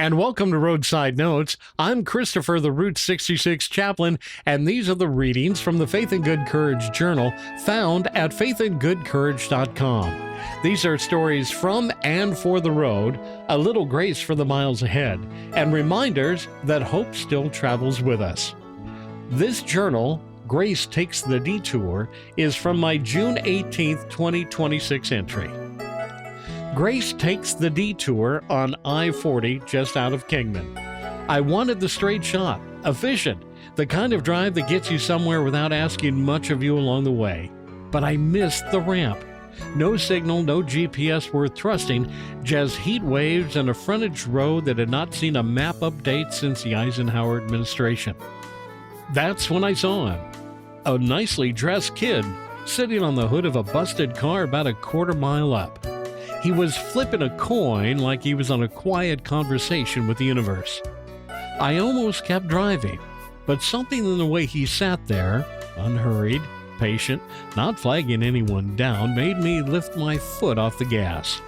And welcome to Roadside Notes. I'm Christopher, the Route 66 chaplain, and these are the readings from the Faith and Good Courage Journal found at faithandgoodcourage.com. These are stories from and for the road, a little grace for the miles ahead, and reminders that hope still travels with us. This journal, Grace Takes the Detour, is from my June 18th, 2026 entry. Grace takes the detour on I-40 just out of Kingman. I wanted the straight shot, efficient, the kind of drive that gets you somewhere without asking much of you along the way. But I missed the ramp. No signal, no GPS worth trusting, just heat waves and a frontage road that had not seen a map update since the Eisenhower administration. That's when I saw him. A nicely dressed kid sitting on the hood of a busted car about a quarter mile up. He was flipping a coin like he was on a quiet conversation with the universe. I almost kept driving, but something in the way he sat there, unhurried, patient, not flagging anyone down, made me lift my foot off the gas.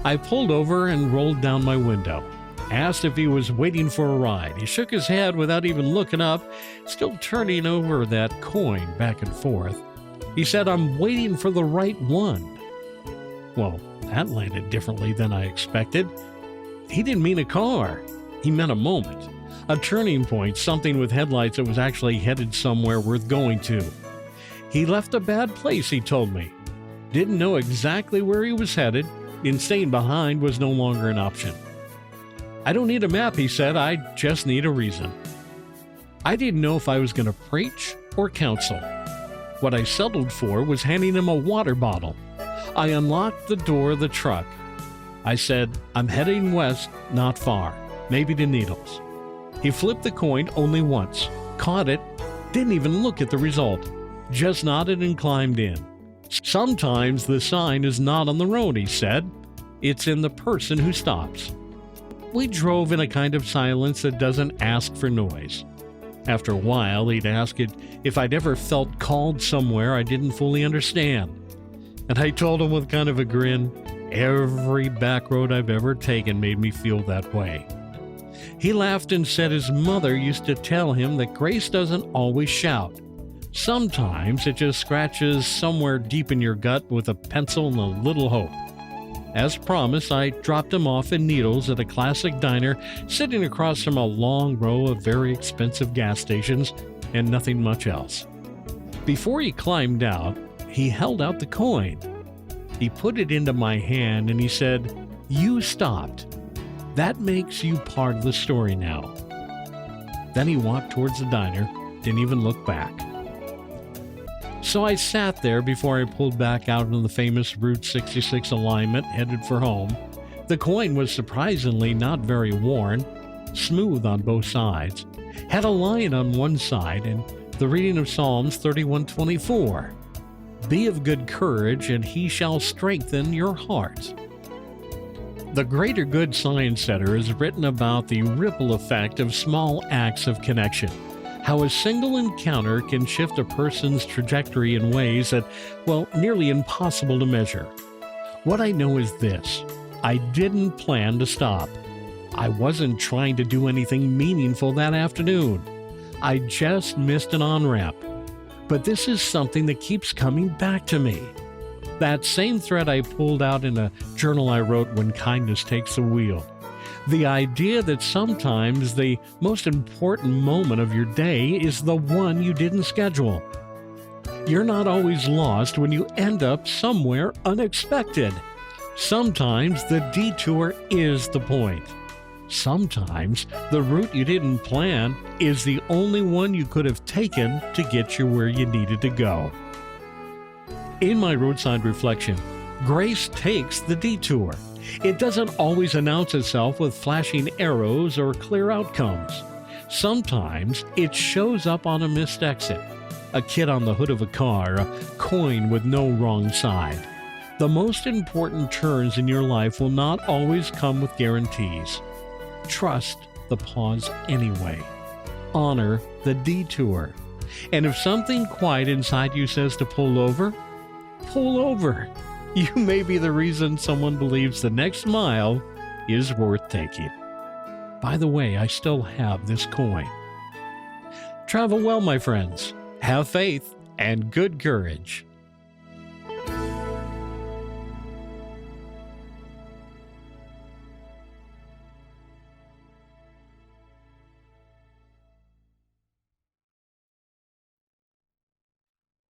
I pulled over and rolled down my window, asked if he was waiting for a ride. He shook his head without even looking up, still turning over that coin back and forth. He said, "I'm waiting for the right one." Well, that landed differently than I expected. He didn't mean a car. He meant a moment, a turning point, something with headlights that was actually headed somewhere worth going to. He left a bad place, he told me. Didn't know exactly where he was headed, and staying behind was no longer an option. I don't need a map, he said. I just need a reason. I didn't know if I was going to preach or counsel. What I settled for was handing him a water bottle. I unlocked the door of the truck. I said, "I'm heading west, not far, maybe to Needles." He flipped the coin only once, caught it, didn't even look at the result, just nodded and climbed in. "Sometimes the sign is not on the road," he said. "It's in the person who stops." We drove in a kind of silence that doesn't ask for noise. After a while, he'd ask it if I'd ever felt called somewhere I didn't fully understand. And I told him with kind of a grin, every back road I've ever taken made me feel that way. He laughed and said his mother used to tell him that grace doesn't always shout. Sometimes it just scratches somewhere deep in your gut with a pencil and a little hope. As promised, I dropped him off in Needles at a classic diner sitting across from a long row of very expensive gas stations and nothing much else. Before he climbed out, he held out the coin. He put it into my hand and he said, "You stopped. That makes you part of the story now." Then he walked towards the diner, didn't even look back. So I sat there before I pulled back out into the famous Route 66 alignment headed for home. The coin was surprisingly not very worn, smooth on both sides, had a lion on one side and the reading of Psalms 31:24. "Be of good courage, and he shall strengthen your heart." The Greater Good Science Center has written about the ripple effect of small acts of connection, how a single encounter can shift a person's trajectory in ways that, nearly impossible to measure. What I know is this: I didn't plan to stop. I wasn't trying to do anything meaningful that afternoon. I just missed an on-ramp. But this is something that keeps coming back to me. That same thread I pulled out in a journal I wrote when kindness takes the wheel. The idea that sometimes the most important moment of your day is the one you didn't schedule. You're not always lost when you end up somewhere unexpected. Sometimes the detour is the point. Sometimes the route you didn't plan is the only one you could have taken to get you where you needed to go. In my roadside reflection, grace takes the detour. It doesn't always announce itself with flashing arrows or clear outcomes. Sometimes it shows up on a missed exit, a kid on the hood of a car, a coin with no wrong side. The most important turns in your life will not always come with guarantees. Trust the pause anyway. Honor the detour. And if something quiet inside you says to pull over, pull over. You may be the reason someone believes the next mile is worth taking. By the way, I still have this coin. Travel well, my friends. Have faith and good courage.